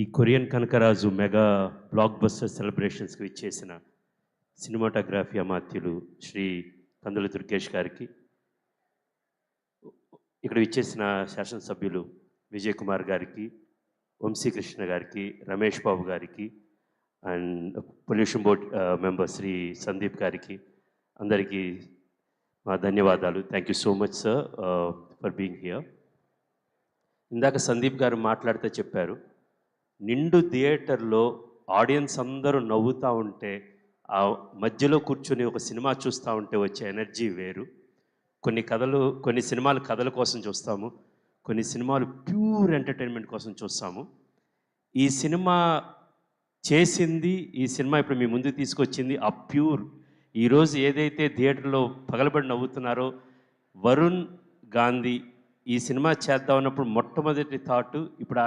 ఈ Korean Kanakaraju mega blockbuster సెలబ్రేషన్స్కి ఇచ్చేసిన సినిమాటోగ్రఫీ అమాత్యులు శ్రీ కందుల దుర్గేష్ గారికి, ఇక్కడ ఇచ్చేసిన శాసనసభ్యులు విజయ్ కుమార్ గారికి, వంశీకృష్ణ గారికి, రమేష్ బాబు గారికి and pollution board member Shri Sandeep గారికి అందరికీ మా ధన్యవాదాలు. Thank you so much sir for being here. ఇందాక సందీప్ గారు మాట్లాడితే చెప్పారు, నిండు థియేటర్లో ఆడియన్స్ అందరూ నవ్వుతూ ఉంటే ఆ మధ్యలో కూర్చొని ఒక సినిమా చూస్తూ ఉంటే వచ్చే ఎనర్జీ వేరు. కొన్ని సినిమాలు కథల కోసం చూస్తాము, కొన్ని సినిమాలు ప్యూర్ ఎంటర్టైన్మెంట్ కోసం చూస్తాము. ఈ సినిమా చేసింది, ఈ సినిమా ఇప్పుడు మీ ముందుకు తీసుకొచ్చింది ఆ ప్యూర్. ఈరోజు ఏదైతే థియేటర్లో పగలబడి నవ్వుతున్నారో, వరుణ్ గాంధీ ఈ సినిమా చేద్దాం అన్నప్పుడు మొట్టమొదటి థాట్ ఇప్పుడు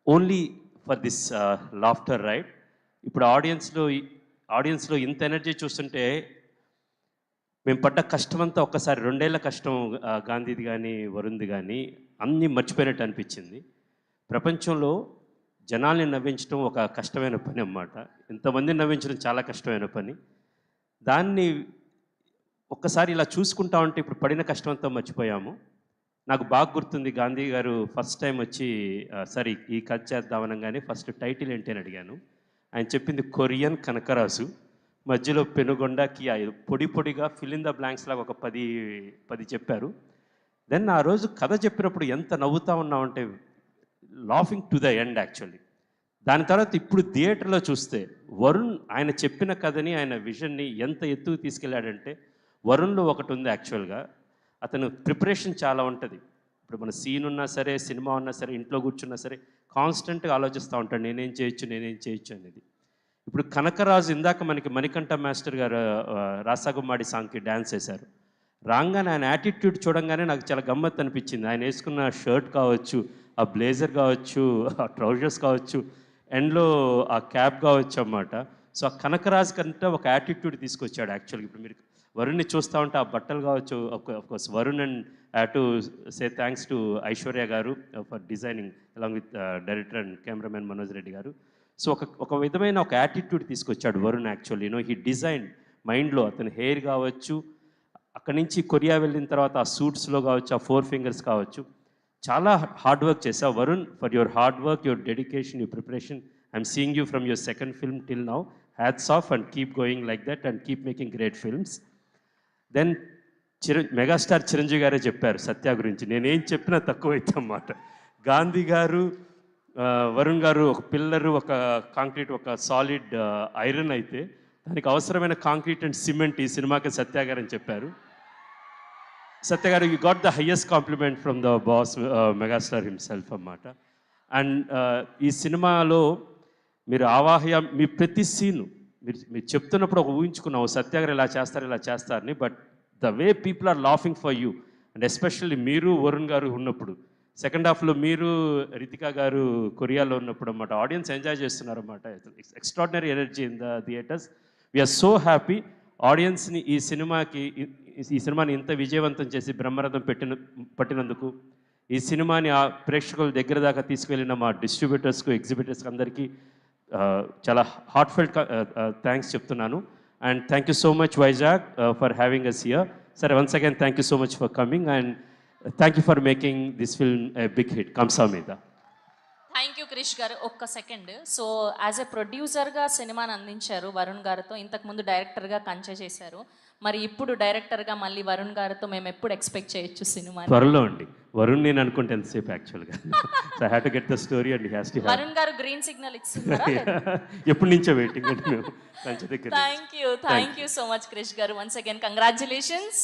only for this laughter right. ఇప్పుడు ఆడియన్స్లో ఇంత ఎనర్జీ చూస్తుంటే మేము పడ్డ కష్టమంతా ఒక్కసారి 2 ఏళ్ల కష్టం గాంధీది కానీ వరుణ్ది కానీ అన్నీ మర్చిపోయినట్టు అనిపించింది. ప్రపంచంలో జనాల్ని నవ్వించడం ఒక కష్టమైన పని అన్నమాట. ఇంతమందిని నవ్వించడం చాలా కష్టమైన పని. దాన్ని ఒక్కసారి ఇలా చూసుకుంటా ఉంటే ఇప్పుడు పడిన కష్టమంతా మర్చిపోయాము. నాకు బాగా గుర్తుంది, గాంధీ గారు ఫస్ట్ టైం వచ్చి సరే ఈ కథ చేద్దామనగానే ఫస్ట్ టైటిల్ ఏంటి అని అడిగాను. ఆయన చెప్పింది కొరియన్ కనకరాజు, మధ్యలో పెనుగొండ కియా, పొడి పొడిగా ఫిల్ ఇన్ ద బ్లాంక్స్ లాగా ఒక 10 చెప్పారు. దెన్ ఆ రోజు కథ చెప్పినప్పుడు ఎంత నవ్వుతా ఉన్నామంటే laughing to the end actually. దాని తర్వాత ఇప్పుడు థియేటర్లో చూస్తే వరుణ్ ఆయన చెప్పిన కథని, ఆయన విజన్ని ఎంత ఎత్తుకు తీసుకెళ్ళాడంటే, వరుణ్లో ఒకటి ఉంది యాక్చువల్గా, అతను ప్రిపరేషన్ చాలా ఉంటుంది. ఇప్పుడు మన సీన్ ఉన్నా సరే, సినిమా ఉన్నా సరే, ఇంట్లో కూర్చున్నా సరే కాన్స్టెంట్గా ఆలోచిస్తూ ఉంటాడు, నేనేం చేయొచ్చు అనేది. ఇప్పుడు కనకరాజు ఇందాక మనకి మణికంఠ మాస్టర్ గారు రాసాగుమ్మాడి సాంగ్కి డ్యాన్స్ వేశారు. రాగానే ఆయన యాటిట్యూడ్ చూడంగానే నాకు చాలా గమ్మత్తు అనిపించింది. ఆయన వేసుకున్న షర్ట్ కావచ్చు, ఆ బ్లేజర్ కావచ్చు, ఆ ట్రౌజర్స్ కావచ్చు, ఎండ్లో ఆ క్యాప్ కావచ్చు అన్నమాట. సో ఆ కనకరాజు కంటే ఒక యాటిట్యూడ్ తీసుకొచ్చాడు యాక్చువల్గా. ఇప్పుడు మీరు వరుణ్ని చూస్తూ ఉంటే ఆ బట్టలు కావచ్చు, course Varun and to say thanks to Aishwarya గారు for designing along with director and cameraman Manoj Reddy గారు. సో ఒక విధమైన ఒక యాటిట్యూడ్ తీసుకొచ్చాడు వరుణ్ యాక్చువల్లీ. హీ డిజైన్ మైండ్లో అతని హెయిర్ కావచ్చు, అక్కడి నుంచి కొరియా వెళ్ళిన తర్వాత ఆ సూట్స్లో కావచ్చు, ఆ 4 ఫింగర్స్ కావచ్చు, చాలా హార్డ్ వర్క్ చేసావు Varun. For your hard work, your dedication, your preparation, I'm seeing you from your second film till now. Hats off and keep going like that and keep making great films. Then megastar Chiranjeevi గారే చెప్పారు సత్య గురించి, నేనేం చెప్పినా తక్కువైతే అన్నమాట. గాంధీ గారు, వరుణ్ గారు ఒక పిల్లరు, ఒక కాంక్రీట్, ఒక సాలిడ్ ఐరన్ అయితే దానికి అవసరమైన కాంక్రీట్ అండ్ సిమెంట్ ఈ సినిమాకి సత్య గారు అని చెప్పారు. సత్య గారు, you got the highest compliment from the boss megastar himself అన్నమాట. అండ్ ఈ సినిమాలో మీరు మీ ప్రతి సీను మీరు చెప్తున్నప్పుడు ఒక ఊహించుకున్నావు సత్య గారు ఇలా చేస్తారని. But the way people are laughing for you, and especially మీరు వరుణ్ గారు ఉన్నప్పుడు, సెకండ్ హాఫ్లో మీరు రితికా గారు కొరియాలో ఉన్నప్పుడు అన్నమాట, ఆడియన్స్ ఎంజాయ్ చేస్తున్నారు అన్నమాట. Extraordinary energy in the theatres. We're so happy. ఆడియన్స్ని ఈ సినిమాని ఇంత విజయవంతం చేసి బ్రహ్మరథం పట్టినందుకు, ఈ సినిమాని ఆ ప్రేక్షకుల దగ్గర దాకా తీసుకువెళ్ళిన మా డిస్ట్రిబ్యూటర్స్కు, ఎగ్జిబిటర్స్కి అందరికీ చాలా హార్ట్ఫెల్ట్ థ్యాంక్స్ చెప్తున్నాను. And thank you so much Vizag for having us here. సరే, once again thank you so much for coming and thank you for making this film a big hit. కంసా మీద. థ్యాంక్ యూ క్రిష్ గారు. ఒక్క second. So as a ప్రొడ్యూసర్గా సినిమాని అందించారు వరుణ్ గారితో, ఇంతకుముందు డైరెక్టర్గా కంచె చేశారు. మరి ఇప్పుడు డైరెక్టర్గా మళ్ళీ వరుణ్ గారితో మేము ఎప్పుడు ఎక్స్పెక్ట్ చేయొచ్చు సినిమా? త్వరలో అండి. వరుణ్ నేను అనుకుంటే ఎంతసేపు యాక్చువల్గా. So I have to get the story and has to Varun గారు గ్రీన్ సిగ్నల్ ఇస్తున్నారా? ఎప్పటి నుంచో వెయిటింగ్ అండి మేము కంచె దగ్గర. Thank you so much Krish గారు. Once again congratulations.